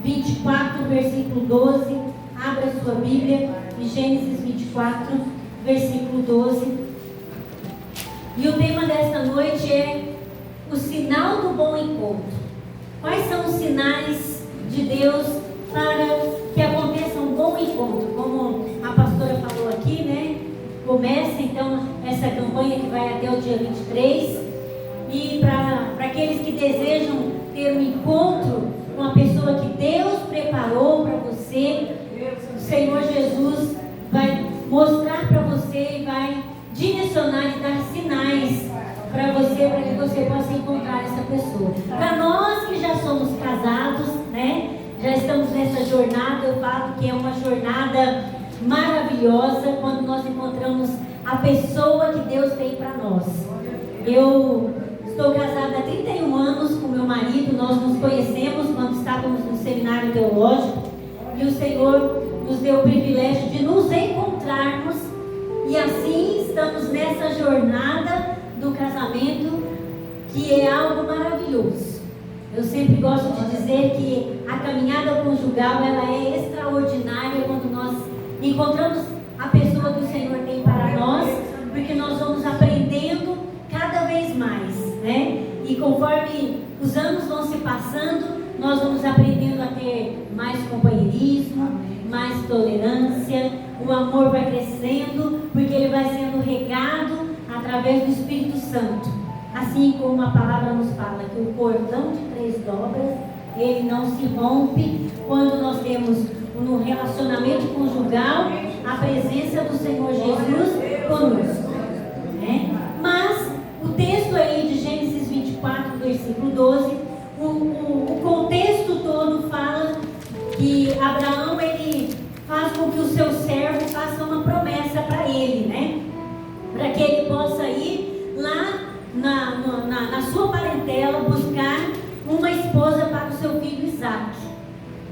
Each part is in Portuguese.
24, versículo 12. Abra sua Bíblia em Gênesis 24, versículo 12. E o tema desta noite é o sinal do bom encontro. Quais são os sinais de Deus para que aconteça um bom encontro? Como a pastora falou aqui, né? Começa então essa campanha que vai até o dia 23. E para aqueles que desejam ter um encontro com a pessoa que Deus preparou para você, o Senhor Jesus vai mostrar para você e vai direcionar e dar sinais para que você possa encontrar essa pessoa. Para nós que já somos casados, né? Já estamos nessa jornada, eu falo que é uma jornada maravilhosa quando nós encontramos a pessoa que Deus tem para nós. Eu estou casada há 31 anos com meu marido, nós nos conhecemos quando estávamos no seminário teológico e o Senhor nos deu o privilégio de nos encontrarmos e assim estamos nessa jornada do casamento, que é algo maravilhoso. Eu sempre gosto de dizer que a caminhada conjugal ela é extraordinária quando nós encontramos a pessoa que o Senhor tem para nós, porque nós vamos aprendendo cada vez mais, né? E conforme os anos vão se passando, nós vamos aprendendo a ter mais companheirismo, mais tolerância, o amor vai crescendo, porque ele vai sendo regado através do Espírito Santo. Assim como a palavra nos fala que o cordão de 3 dobras, ele não se rompe quando nós temos no relacionamento conjugal a presença do Senhor Jesus conosco, né? Mas o texto aí de Gênesis 24, versículo 12, o contexto todo fala que Abraão ele faz com que o seu servo faça uma promessa para ele, né? Para que ele possa ir lá na sua parentela buscar uma esposa para o seu filho Isaac.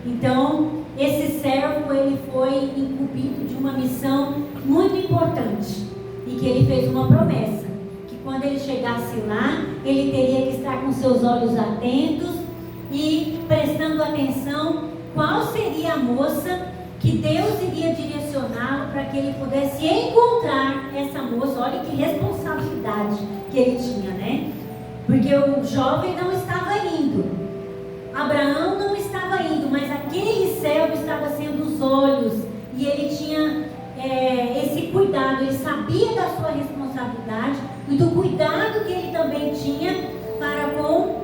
Então, esse servo ele foi incumbido de uma missão muito importante e que ele fez uma promessa, que quando ele chegasse lá, ele teria que estar com seus olhos atentos e prestando atenção qual seria a moça que Deus iria direcioná-lo para que ele pudesse encontrar essa moça. Olha que responsabilidade que ele tinha, né? Porque o jovem não estava indo, Abraão não estava indo, mas aquele servo estava sendo os olhos, e ele tinha esse cuidado, ele sabia da sua responsabilidade e do cuidado que ele também tinha para com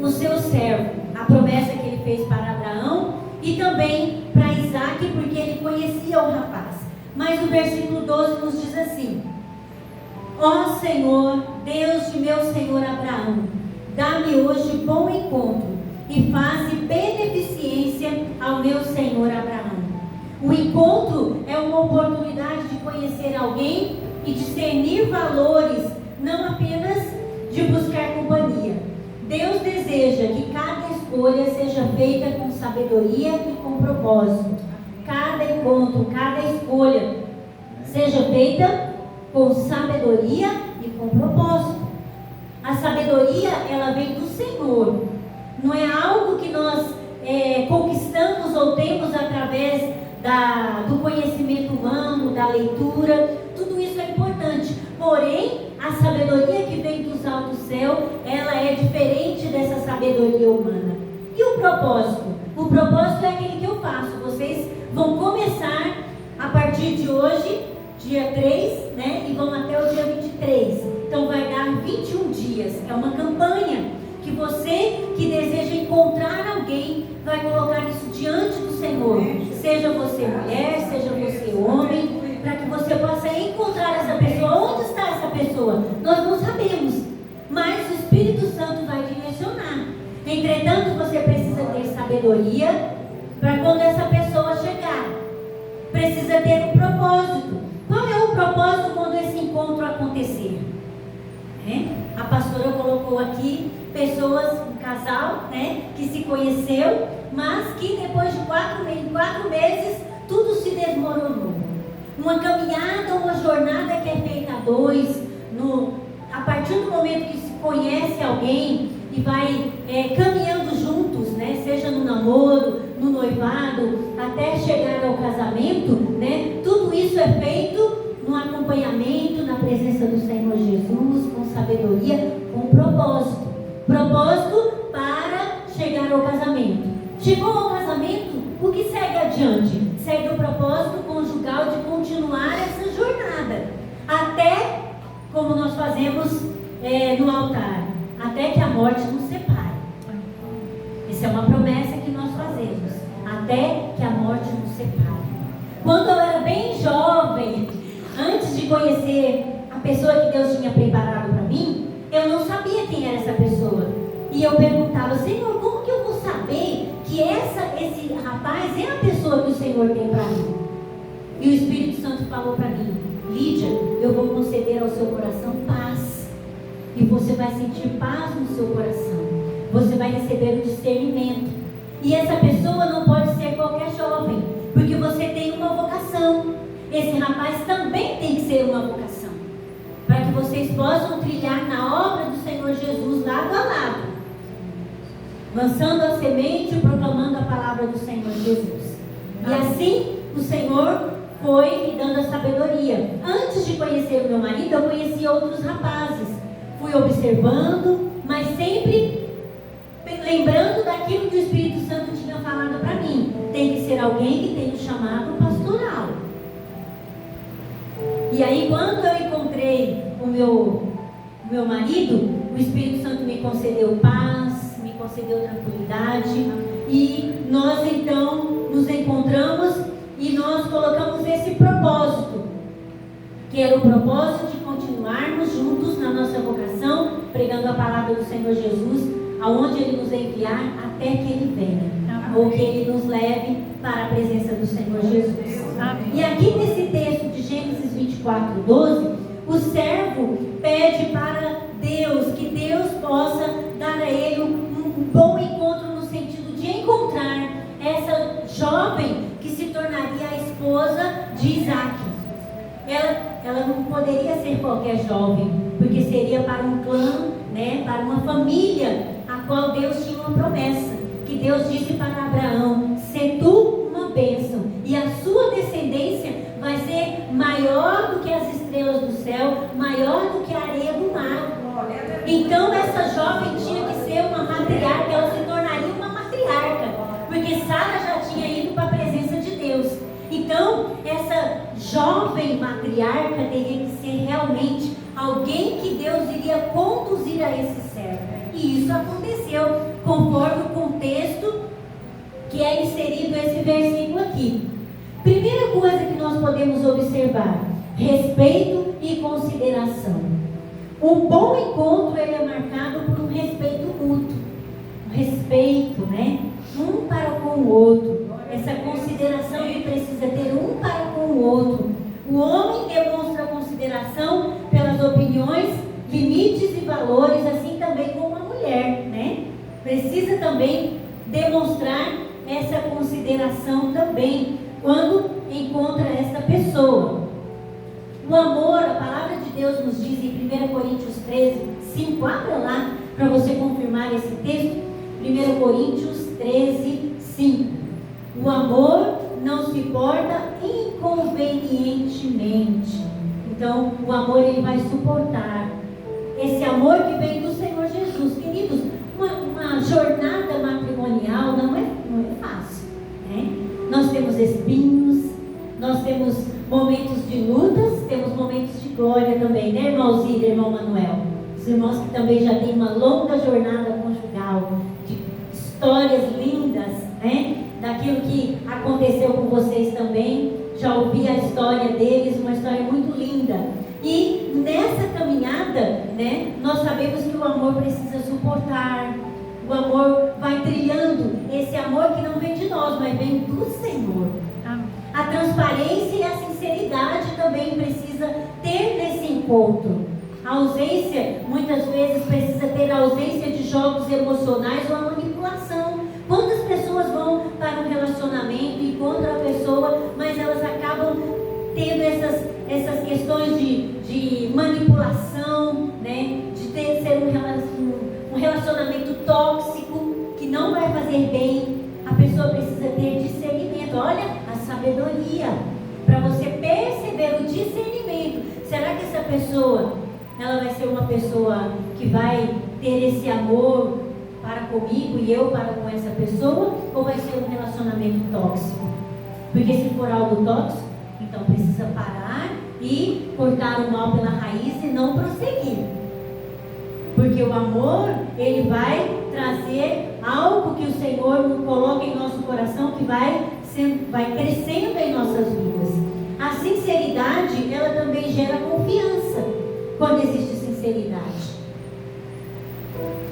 o seu servo, a promessa que ele fez para Abraão e também para Isaac, porque ele conhecia o rapaz. Mas o versículo 12 nos diz assim: ó Senhor, Deus de meu senhor Abraão, dá-me hoje bom encontro e faze beneficência ao meu senhor Abraão. O encontro é uma oportunidade de conhecer alguém e discernir valores, não apenas de buscar companhia. Deus deseja que cada escolha seja feita com sabedoria e com propósito. Cada encontro, cada escolha seja feita com sabedoria e com propósito. A sabedoria, ela vem do Senhor. Não é algo que nós conquistamos ou temos através do conhecimento humano, da leitura. Tudo isso é importante. Porém, a sabedoria que vem dos altos céus, ela é diferente dessa sabedoria humana. E o propósito? O propósito é aquele que eu faço. Vocês vão começar a partir de hoje, dia 3, né? E vão até o dia 23. Então vai dar 21 dias. É uma campanha que você que deseja encontrar alguém vai colocar isso diante do Senhor. Seja você mulher, seja você homem, para que você possa encontrar essa pessoa. Onde está essa pessoa? Nós não sabemos, mas o Espírito Santo vai direcionar. Entretanto, você precisa ter sabedoria para quando essa pessoa chegar. Precisa ter um propósito. Qual é o propósito quando esse encontro acontecer? A pastora colocou aqui pessoas, um casal, né, que se conheceu, mas que depois de 4 meses tudo se desmoronou. Uma caminhada, uma jornada que é feita a 2, a partir do momento que se conhece alguém e vai caminhando juntos, né, seja no namoro, namorado até chegar ao casamento, né? Tudo isso é feito no acompanhamento, na presença do Senhor Jesus, com sabedoria, com propósito. Propósito para chegar ao casamento. Chegou ao casamento, o que segue adiante? Segue o propósito conjugal de continuar essa jornada. Até, como nós fazemos no altar, até que a morte nos separe. Essa é uma promessa que nós fazemos. Até que a morte nos separe. Quando eu era bem jovem, antes de conhecer a pessoa que Deus tinha preparado para mim, eu não sabia quem era essa pessoa. E eu perguntava: Senhor, como que eu vou saber que esse rapaz é a pessoa que o Senhor tem para mim? E o Espírito Santo falou para mim: Lídia, eu vou conceder ao seu coração paz. E você vai sentir paz no seu coração. Você vai receber o discernimento. E essa pessoa não pode ser qualquer jovem, porque você tem uma vocação. Esse rapaz também tem que ser uma vocação, para que vocês possam trilhar na obra do Senhor Jesus lado a lado, lançando a semente e proclamando a palavra do Senhor Jesus. E assim o Senhor foi me dando a sabedoria. Antes de conhecer o meu marido, eu conheci outros rapazes. Fui observando, mas sempre lembrando daquilo que o Espírito Santo tinha falado para mim. Tem que ser alguém que tem um chamado pastoral. E aí, quando eu encontrei o meu marido, o Espírito Santo me concedeu paz, me concedeu tranquilidade, e nós então nos encontramos e nós colocamos esse propósito, que era o propósito de continuarmos juntos na nossa vocação, pregando a palavra do Senhor Jesus, aonde Ele nos enviar até que Ele venha, ou que Ele nos leve para a presença do Senhor Jesus. E aqui nesse texto de Gênesis 24:12, o servo pede para Deus, que Deus possa dar a ele um bom encontro, no sentido de encontrar essa jovem que se tornaria a esposa de Isaac. Ela não poderia ser qualquer jovem, porque seria para um clã, né, para uma família, a qual Deus tinha uma promessa, que Deus disse para Abraão: "Se tu uma bênção, e a sua descendência vai ser maior do que as estrelas do céu, maior do que a areia do mar." Então essa jovem tinha que ser uma matriarca, ela se tornaria uma matriarca, porque Sara já tinha ido para a presença de Deus. Então essa jovem matriarca teria que ser realmente alguém que Deus iria conduzir a esse servo. E isso aconteceu, conforme o contexto que é inserido esse versículo aqui. Primeira coisa que nós podemos observar: respeito e consideração. Um bom encontro, ele é marcado por um respeito mútuo. Um respeito, né? Um para com o outro. Essa consideração que precisa ter um para com o outro. O homem demonstra consideração pelas opiniões, limites e valores, assim também como a mulher, né? Precisa também demonstrar essa consideração também quando encontra esta pessoa. O amor, a palavra de Deus nos diz em 1 Coríntios 13:5, abra lá para você confirmar esse texto. 1 Coríntios 13:5. O amor não se porta inconvenientemente. Então, o amor, ele vai suportar. Esse amor que vem do Senhor Jesus. Queridos, uma jornada matrimonial não é fácil, né? Nós temos espinhos, nós temos momentos de lutas, temos momentos de glória também, né, irmão Zida, irmão Manuel? Os irmãos que também já têm uma longa jornada conjugal, de histórias lindas, né? Daquilo que aconteceu com vocês também. Já ouvi a história deles, uma história muito linda. E nessa caminhada, né, nós sabemos que o amor precisa suportar. O amor vai trilhando, esse amor que não vem de nós, mas vem do Senhor. A transparência e a sinceridade também precisa ter nesse encontro. A ausência, muitas vezes, precisa ter a ausência de jogos emocionais ou a manipulação. Quantas pessoas vão para um relacionamento, encontram a pessoa, mas elas acabam tendo essas questões de manipulação, né? De ser um relacionamento tóxico que não vai fazer bem. A pessoa precisa ter discernimento. discernimento. Olha, a sabedoria, para você perceber o discernimento. Será que essa pessoa, ela vai ser uma pessoa que vai ter esse amor para comigo e eu para com essa pessoa? Ou vai ser um relacionamento tóxico? Porque se for algo tóxico, então precisa parar e cortar o mal pela raiz e não prosseguir. Porque o amor, ele vai trazer algo que o Senhor coloca em nosso coração, que vai crescendo em nossas vidas. A sinceridade, ela também gera confiança, quando existe sinceridade.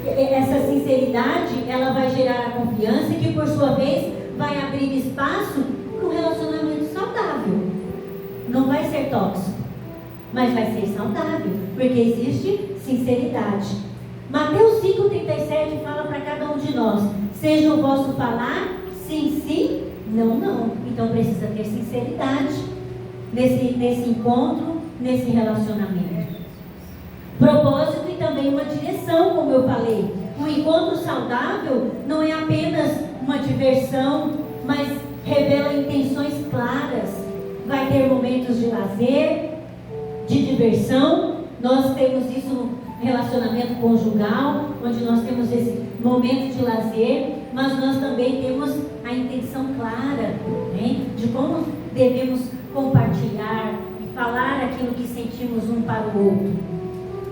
Essa sinceridade, ela vai gerar a confiança, que por sua vez vai abrir espaço para um relacionamento saudável. Não vai ser tóxico, mas vai ser saudável, porque existe sinceridade. Mateus 5,37 fala para cada um de nós: seja o vosso falar sim, sim, não, não. Então precisa ter sinceridade nesse encontro, nesse relacionamento. Propósito e também uma direção, como eu falei. Um encontro saudável não é apenas uma diversão, mas revela intenções claras. Vai ter momentos de lazer, de diversão. Nós temos isso no relacionamento conjugal, onde nós temos esse momento de lazer, mas nós também temos a intenção clara, né, de como devemos compartilhar e falar aquilo que sentimos um para o outro.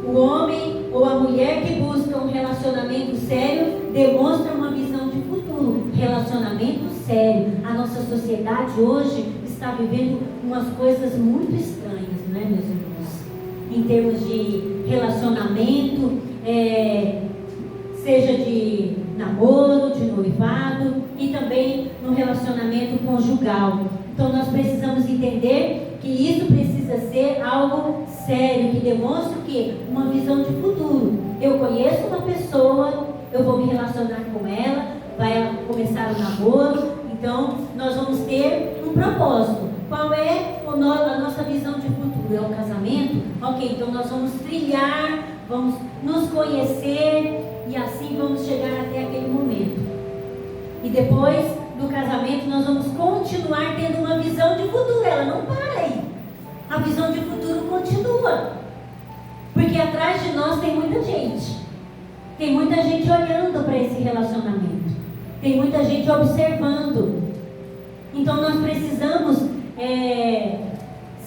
O homem ou a mulher que busca um relacionamento sério demonstra uma visão de futuro. Relacionamento sério. A nossa sociedade hoje está vivendo umas coisas muito estranhas, não é, meus irmãos? Em termos de relacionamento, seja de namoro, de noivado e também no relacionamento conjugal. Então nós precisamos entender que isso precisa ser algo sério, que demonstre o quê? Uma visão de futuro. Eu conheço uma pessoa, eu vou me relacionar com ela, vai começar o namoro, então nós vamos ter um propósito. Qual é a nossa visão de futuro? É o casamento? Ok, então nós vamos trilhar, vamos nos conhecer e assim vamos chegar até aquele momento. E depois do casamento nós vamos continuar tendo uma visão de futuro. Ela não para aí. A visão de futuro continua. Porque atrás de nós tem muita gente. Tem muita gente olhando para esse relacionamento. Tem muita gente observando. Então nós precisamos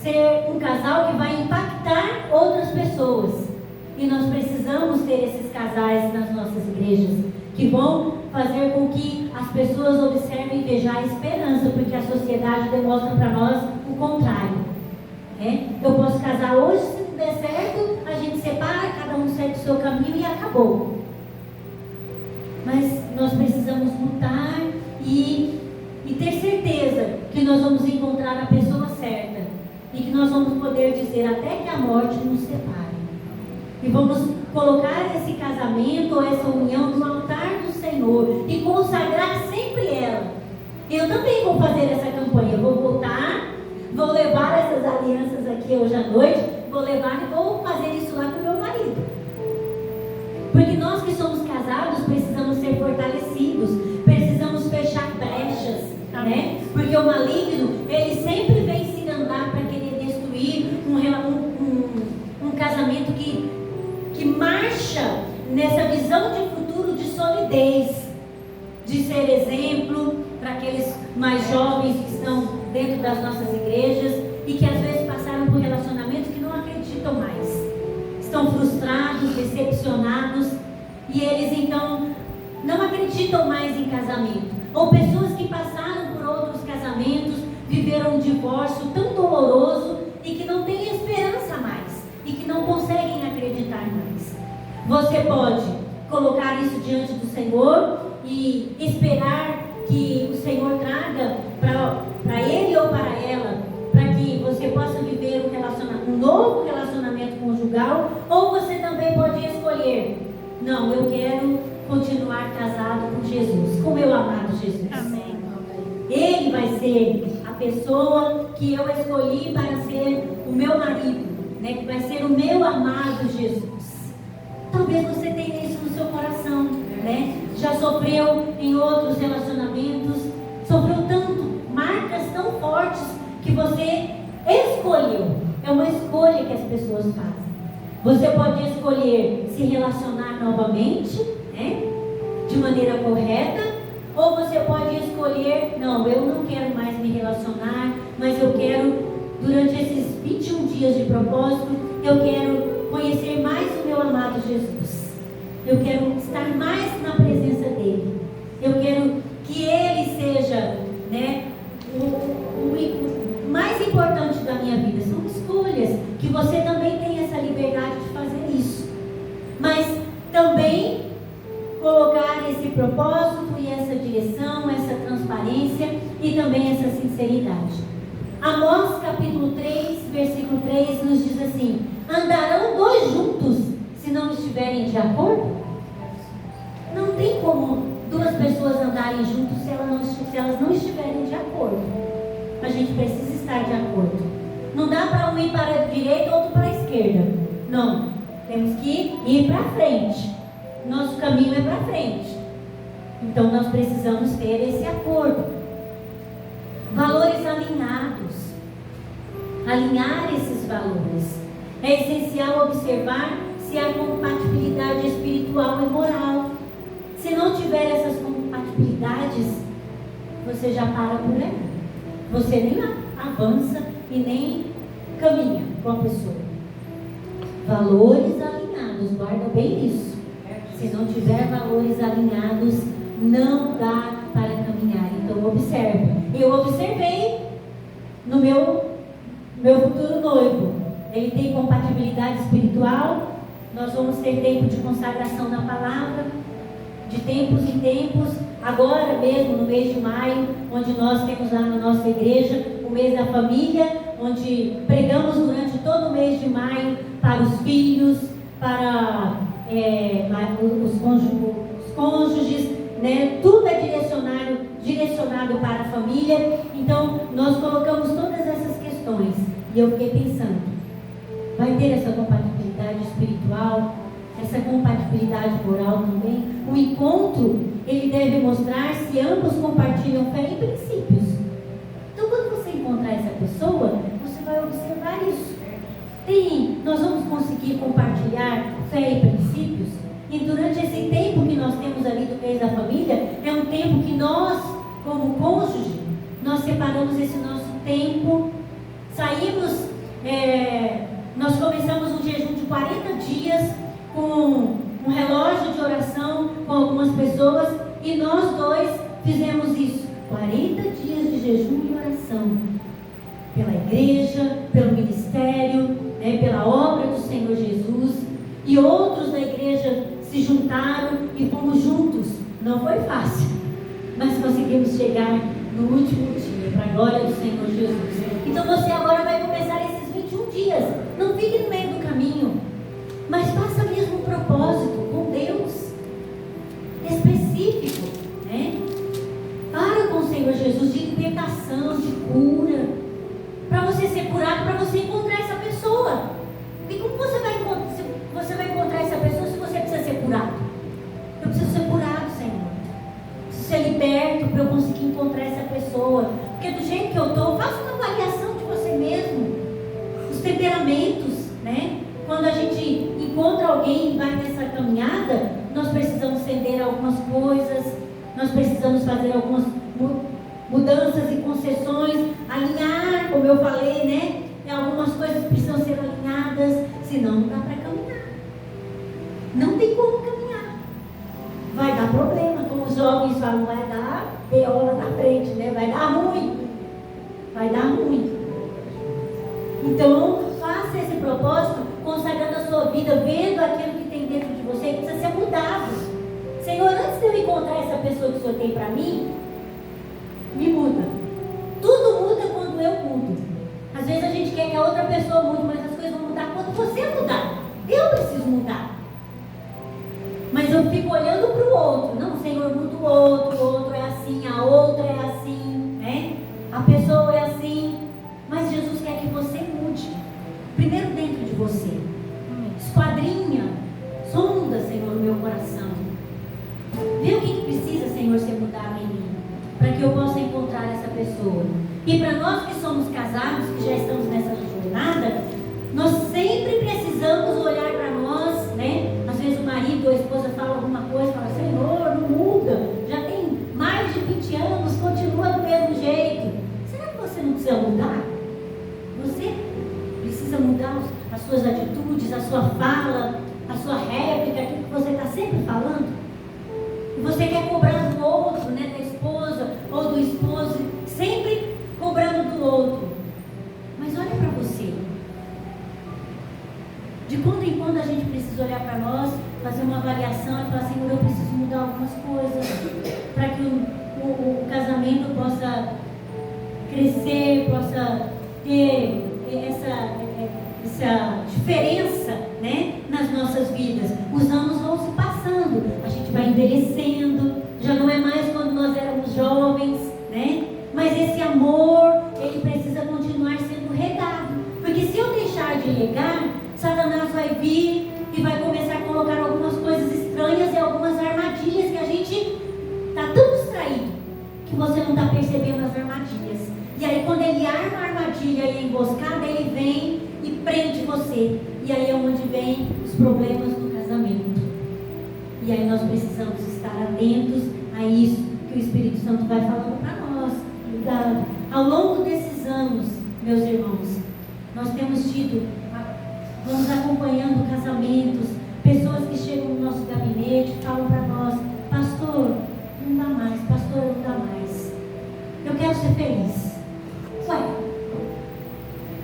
ser um casal que vai impactar outras pessoas. E nós precisamos ter esses casais nas nossas igrejas, que vão fazer com que as pessoas observem e vejam a esperança, porque a sociedade demonstra para nós o contrário. Eu posso casar hoje, se não der certo, a gente separa, cada um segue o seu caminho e acabou. Mas nós precisamos lutar e ter certeza que nós vamos encontrar a pessoa certa e que nós vamos poder dizer até que a morte nos separe. E vamos colocar esse casamento ou essa união no altar do Senhor e consagrar sempre ela. Eu também vou fazer essa campanha. Eu vou voltar, vou levar essas alianças aqui hoje à noite, vou levar e vou fazer isso lá com o meu marido. Porque nós que somos casados precisamos ser fortalecidos, precisamos fechar brechas, né? Porque o maligno, ele sempre vem se andar para querer destruir um casamento que marcha nessa visão de futuro de solidez, de ser exemplo para aqueles mais jovens que estão dentro das nossas igrejas e que às vezes passaram por relacionamentos que não acreditam mais, estão frustrados, decepcionados e eles então não acreditam mais em casamento, ou pessoas que passaram por outros casamentos, viveram um divórcio tão doloroso e que não têm esperança mais e que não conseguem acreditar mais. Você pode colocar isso diante do Senhor e esperar que o Senhor traga para ele ou para ela, para que você possa viver um novo relacionamento conjugal, ou você também pode escolher: não, eu quero continuar casado com Jesus, com meu amado Jesus. Amém. Ele vai ser a pessoa que eu escolhi para ser o meu marido, né? Que vai ser o meu amado Jesus. Talvez você tenha isso no seu coração, né? Já sofreu em outros relacionamentos, sofreu tanto, marca fortes que você escolheu. É uma escolha que as pessoas fazem. Você pode escolher se relacionar novamente, né, de maneira correta, ou você pode escolher, não, eu não quero mais me relacionar, mas eu quero, durante esses 21 dias de propósito, eu quero conhecer mais o meu amado Jesus. Eu quero estar mais na presença dele. Eu quero que ele seja, né, o mais importante da minha vida. São escolhas que você também tem essa liberdade de fazer isso. Mas também colocar esse propósito e essa direção, essa transparência e também essa sinceridade. Amós capítulo 3, versículo 3 nos diz assim: andarão dois juntos se não estiverem de acordo? Não tem como duas pessoas andarem juntos se elas não estiverem de acordo. A gente precisa estar de acordo. Não dá para um ir para a direita e outro para a esquerda. Não. Temos que ir para frente. Nosso caminho é para frente. Então nós precisamos ter esse acordo. Valores alinhados. Alinhar esses valores. É essencial observar se há compatibilidade espiritual e moral. Se não tiver essas compatibilidades, você já para por aí. Você nem avança e nem caminha com a pessoa. Valores alinhados, guarda bem isso. Se não tiver valores alinhados, não dá para caminhar. Então observe. Eu observei no meu futuro noivo. Ele tem compatibilidade espiritual. Nós vamos ter tempo de consagração na palavra, de tempos em tempos. Agora mesmo, no mês de maio, onde nós temos lá na nossa igreja o mês da família, onde pregamos durante todo o mês de maio para os filhos, para os cônjuges, né? Tudo é direcionado para a família. Então nós colocamos todas essas questões e eu fiquei pensando, vai ter essa compatibilidade espiritual, essa compatibilidade moral também? O encontro, ele deve mostrar se ambos compartilham fé e princípios. Então quando você encontrar essa pessoa, você vai observar isso. Nós vamos conseguir compartilhar fé e princípios? E durante esse tempo que nós temos ali do mês da família, é um tempo que nós, como cônjuge, nós separamos esse nosso tempo, saímos, nós começamos um jejum de 40 dias, com um relógio de oração com algumas pessoas, e nós dois fizemos isso, 40 dias de jejum e oração, pela igreja, pelo ministério, né, pela obra do Senhor Jesus, e outros da igreja se juntaram e fomos juntos. Não foi fácil, mas conseguimos chegar no último dia, para a glória do Senhor Jesus. Então você agora vai começar esses 21 dias, não fique no meio do caminho, mas faça mesmo um propósito com Deus, específico, né? Para com o Senhor Jesus, de libertação, de cura, para você ser curado, para você encontrar essa pessoa. E como você vai encontrar essa pessoa se você precisa ser curado? Eu preciso ser curado, Senhor. Preciso ser liberto para eu conseguir encontrar essa pessoa. Porque do jeito que eu estou, faça uma avaliação de você mesmo. Os temperamentos, né? Quando a gente encontra alguém e vai nessa caminhada, nós precisamos ceder algumas coisas, nós precisamos fazer algumas mudanças e concessões, alinhar, como eu falei, né? Algumas coisas precisam ser alinhadas, senão não dá para caminhar. Não tem como caminhar. Vai dar problema, como os jovens falam, vai dar B.O. lá na frente, né? Vai dar ruim. Vai dar ruim. Então, faça esse propósito, consagrando a sua vida, vendo aquilo que tem dentro de você, que precisa ser mudado. Senhor, antes de eu encontrar essa pessoa que o Senhor tem para mim, me muda. Tudo muda quando eu mudo. Às vezes a gente quer que a outra pessoa mude, mas as coisas vão mudar quando você mudar. Eu preciso mudar. Mas eu fico olhando para o outro. Não, Senhor, muda o outro é assim, a outra é assim, né? A pessoa é assim. Mas Jesus quer que você mude. Primeiro dentro de você. Esquadrinha, sonda, Senhor, o meu coração. Vê o que precisa, Senhor, ser mudado em mim, para que eu possa encontrar essa pessoa. E para nós que somos casados, que já estamos nessa jornada, nós sempre precisamos olhar para nós, né? Às vezes o marido ou a esposa fala alguma coisa, fala, Senhor, não muda, já tem mais de 20 anos, continua do mesmo jeito. Será que você não precisa mudar? Você precisa mudar as suas atitudes, a sua fala, a sua réplica, aquilo que você está sempre falando? E você quer cobrar do outro, né? Da esposa ou do esposo, sempre cobrando do outro. Mas olha para você. De quando em quando a gente precisa olhar para nós, fazer uma avaliação e falar, Senhor, eu preciso mudar algumas coisas para que o casamento possa crescer, possa ter essa diferença, né, nas nossas vidas. Os anos vão se passando, a gente vai envelhecendo, já não é mais quando nós éramos jovens, né? Mas esse amor, ele precisa continuar sendo regado, porque se eu deixar de regar, Satanás vai vir e vai começar a colocar algumas coisas estranhas e algumas armadilhas que a gente está tão distraído que você não está percebendo as armadilhas. E aí quando ele arma a armadilha e a emboscada, ele vem e prende você. E aí é onde vem os problemas do casamento. E aí nós precisamos estar atentos a isso que o Espírito Santo vai falando para nós. Ao longo desses anos, meus irmãos, nós temos tido, vamos acompanhando casamentos, pessoas que chegam no nosso gabinete e falam para nós, pastor, não dá mais, pastor, não dá mais. Eu quero ser feliz. Ué,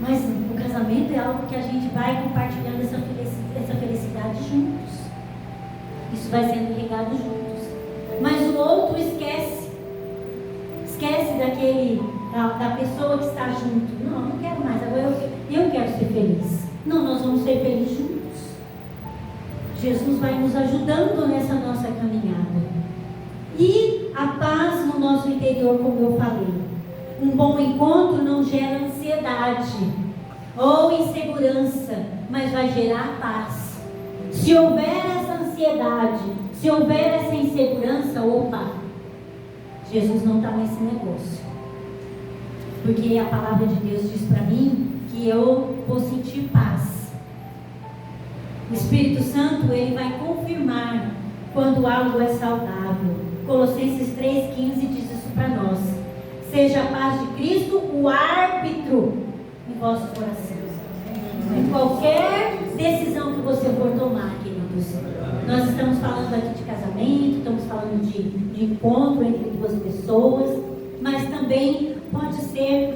mas o casamento é algo que a gente vai compartilhando essa felicidade juntos. Isso vai sendo regado juntos. Mas o outro esquece da pessoa que está junto. Não quero mais, agora eu quero ser feliz. Não, nós vamos ser felizes juntos. Jesus vai nos ajudando nessa nossa caminhada. E a paz no nosso interior, como eu falei. Um bom encontro não gera ansiedade ou insegurança, mas vai gerar paz. Se houver essa ansiedade, se houver essa insegurança, opa, Jesus não está nesse negócio. Porque a palavra de Deus diz para mim que eu vou sentir paz. O Espírito Santo, ele vai confirmar quando algo é saudável. Colossenses 3,15 diz isso para nós. Seja a paz de Cristo o árbitro em vosso coração. Em qualquer decisão que você for tomar, queridos. Nós estamos falando aqui de casamento, estamos falando de encontro entre duas pessoas, mas também pode ser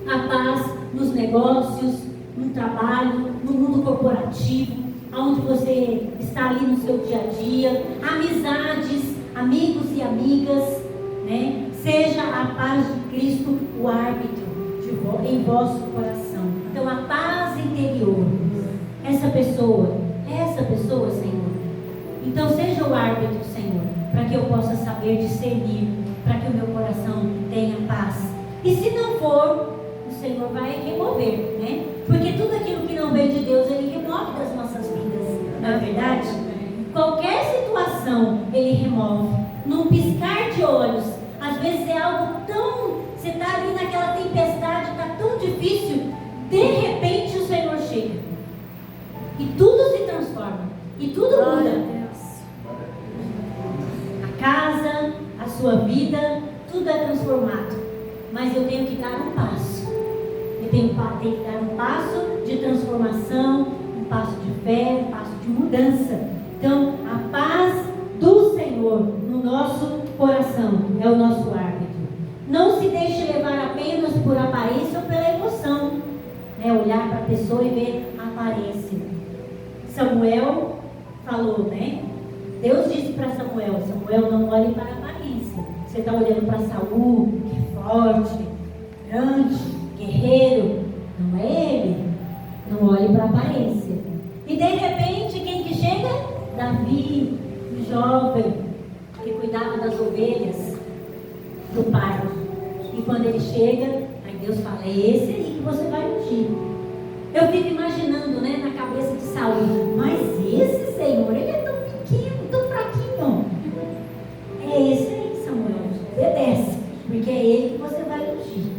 a paz nos negócios, no trabalho, no mundo corporativo, onde você está ali no seu dia a dia, amizades, amigos e amigas, né? Seja a paz de Cristo o árbitro em vosso coração. Então a paz interior, essa pessoa, Senhor. Então seja o árbitro, Senhor, para que eu possa saber discernir, para que o meu coração tenha paz. E se não for, o Senhor vai remover, né? Porque tudo aquilo que não vem de Deus, Ele remove das nossas vidas, não é verdade? Qualquer situação, Ele remove. Num piscar de olhos. Às vezes é algo tão... Você está ali naquela tempestade, está tão difícil. De repente o Senhor chega. E tudo se transforma. E tudo muda. A casa, a sua vida, tudo é transformado. Mas eu tenho que dar um passo. Eu tenho que dar um passo de transformação, um passo de fé, um passo de mudança. Então, a paz do Senhor no nosso coração é o nosso árbitro. Não se deixe levar apenas por aparência ou pela emoção, né? Olhar para a pessoa e ver a aparência. Samuel falou, né? Deus disse para Samuel, não olhe para a aparência. Você está olhando para Saul, que é forte, grande, guerreiro. Não é ele. Não olhe para a aparência. E de repente, quem que chega? Davi, o jovem, que cuidava das ovelhas do pai. E quando ele chega, aí Deus fala, é esse aí que você vai ungir. Eu fico imaginando, né, na cabeça de Saul, mas esse Senhor, ele é tão pequeno, tão fraquinho. É esse aí, Samuel, obedece, porque é ele que você vai ungir.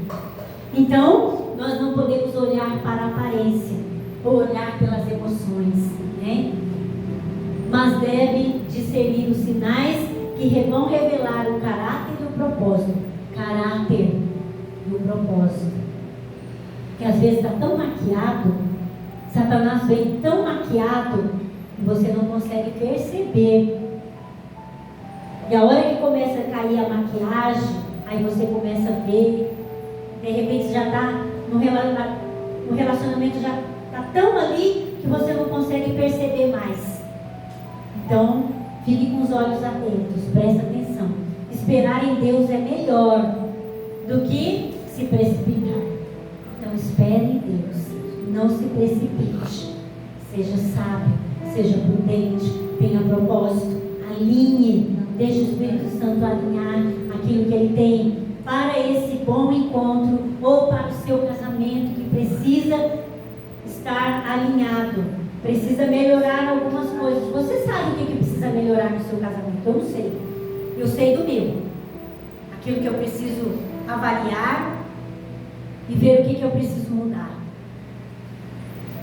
Então, nós não podemos olhar para a aparência, ou olhar pelas emoções, né? Mas deve discernir os sinais que vão revelar o caráter e o propósito. Caráter e o propósito. Que às vezes está tão maquiado, Satanás vem tão maquiado, que você não consegue perceber. E a hora que começa a cair a maquiagem, aí você começa a ver, de repente já está no relacionamento, já está tão ali que você não consegue perceber mais. Então, fique com os olhos atentos, presta atenção. Esperar em Deus é melhor do que se precipitar. Então, espere em Deus, não se precipite. Seja sábio, seja prudente, tenha propósito, alinhe, deixe o Espírito Santo alinhar aquilo que Ele tem para esse bom encontro ou para o seu casamento que precisa estar alinhado, precisa melhorar algumas coisas. Você sabe o que precisa melhorar no seu casamento? Eu não sei. Eu sei do meu. Aquilo que eu preciso avaliar e ver o que eu preciso mudar.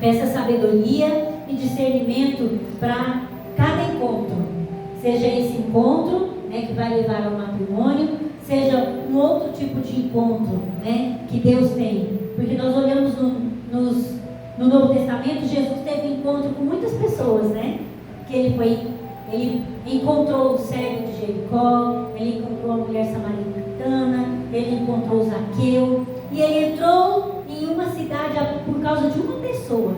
Peça sabedoria e discernimento para cada encontro. Seja esse encontro, né, que vai levar ao matrimônio, seja um outro tipo de encontro, né, que Deus tem. Porque nós olhamos no Novo Testamento, Jesus teve encontro com muitas pessoas, né? Que ele encontrou o cego de Jericó, ele encontrou a mulher samaritana, ele encontrou Zaqueu, e ele entrou em uma cidade por causa de uma pessoa.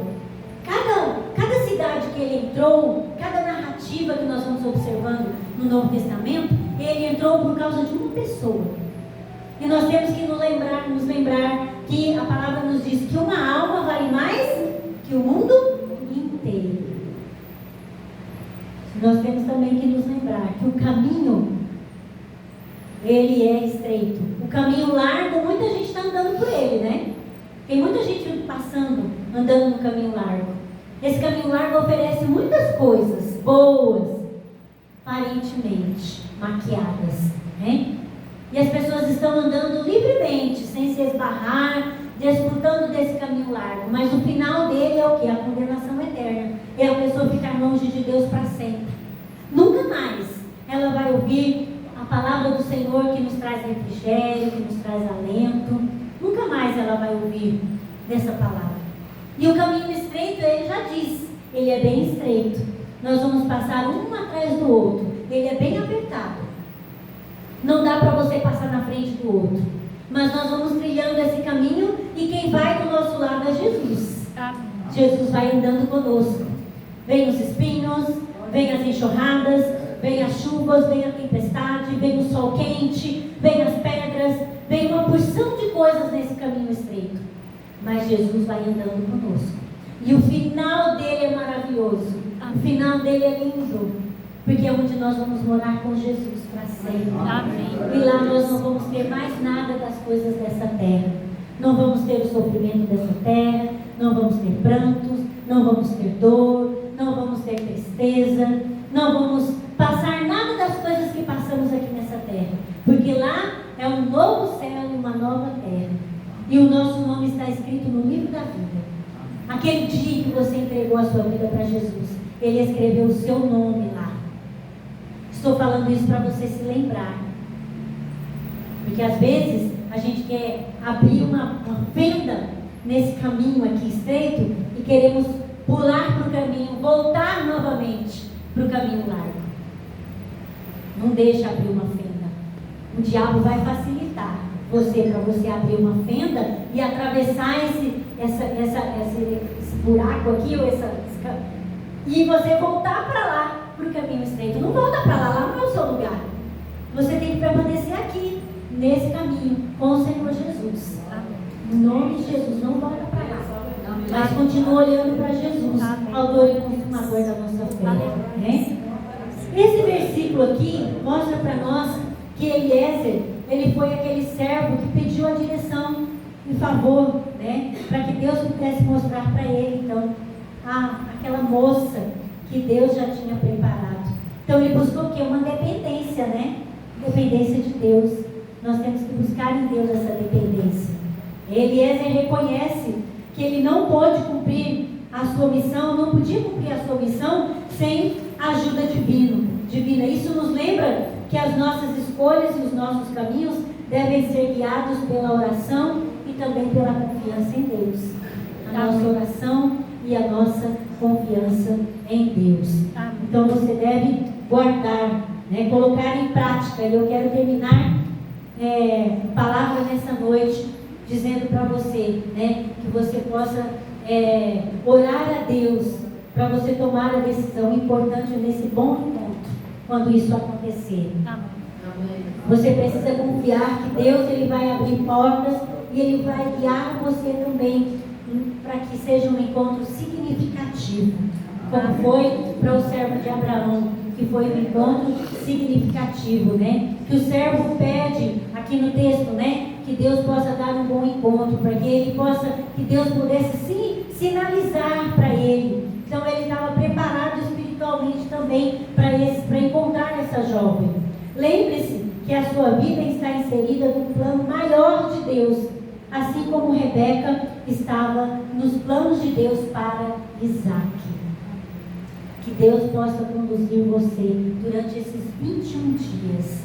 Cada cidade que ele entrou, cada narrativa que nós vamos observando no Novo Testamento, ele entrou por causa de uma pessoa. E nós temos que nos lembrar que a palavra nos diz que uma alma vale mais que o mundo inteiro. Nós temos também que nos lembrar que o caminho, ele é estreito. O caminho largo, muita gente está andando por ele, né? Tem muita gente passando, andando no caminho largo. Esse caminho largo oferece muitas coisas boas, aparentemente maquiadas, né? E as pessoas estão andando livremente, sem se esbarrar, desfrutando desse caminho largo. Mas o final dele é o quê? A condenação eterna. É a pessoa ficar longe de Deus para sempre. Nunca mais ela vai ouvir a palavra do Senhor que nos traz refrigério, que nos traz alento. Nunca mais ela vai ouvir dessa palavra. E o caminho estreito, ele já diz, ele é bem estreito. Nós vamos passar um atrás do outro. Ele é bem apertado. Não dá para você passar na frente do outro. Mas nós vamos trilhando esse caminho e quem vai do nosso lado é Jesus. Jesus vai andando conosco. Vem os espinhos, vem as enxurradas, vem as chuvas, vem a tempestade, vem o sol quente, vem as pedras, vem uma porção de coisas nesse caminho estreito. Mas Jesus vai andando conosco. E o final dele é maravilhoso. O final dele é lindo. Porque é onde nós vamos morar com Jesus para sempre. Amém. E lá nós não vamos ter mais nada das coisas dessa terra. Não vamos ter o sofrimento dessa terra. Não vamos ter prantos. Não vamos ter dor. Não vamos ter tristeza. Não vamos passar nada das coisas que passamos aqui nessa terra. Porque lá é um novo céu e uma nova terra. E o nosso nome está escrito no livro da vida. Aquele dia que você entregou a sua vida para Jesus, Ele escreveu o seu nome lá. Estou falando isso para você se lembrar. Porque às vezes a gente quer abrir uma fenda nesse caminho aqui estreito e queremos pular para o caminho, voltar novamente para o caminho largo. Não deixe abrir uma fenda. O diabo vai facilitar para você abrir uma fenda e atravessar esse buraco aqui, e você voltar para lá, para o caminho estreito. Não volta para lá não é o seu lugar. Você tem que permanecer aqui, nesse caminho, com o Senhor Jesus. Em nome de Jesus, não volta para lá. Mas continua olhando para Jesus, autor e consumador da nossa fé. Né? Esse versículo aqui mostra para nós que Eliezer, ele foi aquele servo que pediu a direção em favor, né? Para que Deus pudesse mostrar para ele, então, aquela moça que Deus já tinha preparado. Então ele buscou o quê? Uma dependência, né? Dependência de Deus. Nós temos que buscar em Deus essa dependência. Eliezer reconhece que ele não pôde cumprir a sua missão, não podia cumprir a sua missão sem a ajuda divina. Isso nos lembra que as nossas escolhas e os nossos caminhos devem ser guiados pela oração e também pela confiança em Deus. A nossa oração e a nossa confiança em Deus. Então você deve guardar, colocar em prática. E eu quero terminar a palavra nessa noite dizendo para você, que você possa orar a Deus para você tomar a decisão importante nesse bom encontro, quando isso acontecer. Você precisa confiar que Deus ele vai abrir portas e Ele vai guiar você também para que seja um encontro significativo, como foi para o servo de Abraão, que foi um encontro significativo, que o servo pede aqui no texto, que Deus possa dar um bom encontro, para que Deus pudesse sinalizar para ele. Então ele estava preparado espiritualmente também para encontrar essa jovem. Lembre-se que a sua vida está inserida no plano maior de Deus, assim como Rebeca estava nos planos de Deus para Isaac. Que Deus possa conduzir você durante esses 21 dias,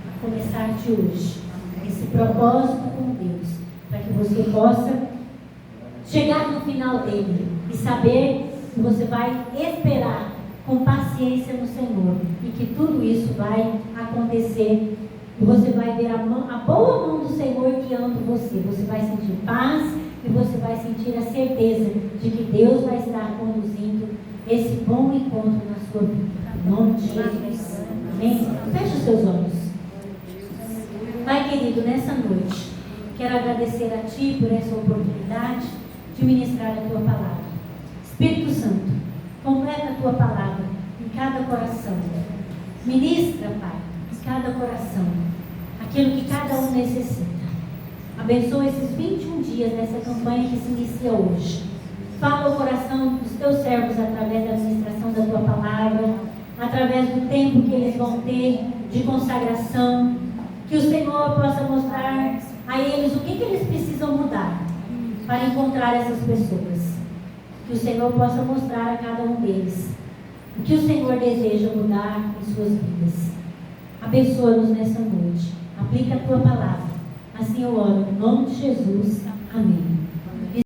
a começar de hoje, esse propósito com Deus, para que você possa chegar no final dele e saber que você vai esperar com paciência no Senhor e que tudo isso vai acontecer e você vai ver a boa mão do Senhor guiando você. Você vai sentir paz e você vai sentir a certeza de que Deus vai estar conduzindo esse bom encontro na sua vida. Em nome de Jesus. Amém? Feche os seus olhos. Pai querido, nessa noite, quero agradecer a Ti por essa oportunidade de ministrar a Tua palavra. Espírito Santo, completa a Tua palavra em cada coração. Ministra, Pai, em cada coração, aquilo que cada um necessita. Abençoa esses 21 dias nessa campanha que se inicia hoje. Fala o coração dos Teus servos através da ministração da Tua palavra, através do tempo que eles vão ter de consagração. Que o Senhor possa mostrar a eles o que eles precisam mudar para encontrar essas pessoas. Que o Senhor possa mostrar a cada um deles o que o Senhor deseja mudar em suas vidas. Abençoa-nos nessa noite. Aplica a Tua palavra. Assim eu oro, em nome de Jesus. Amém.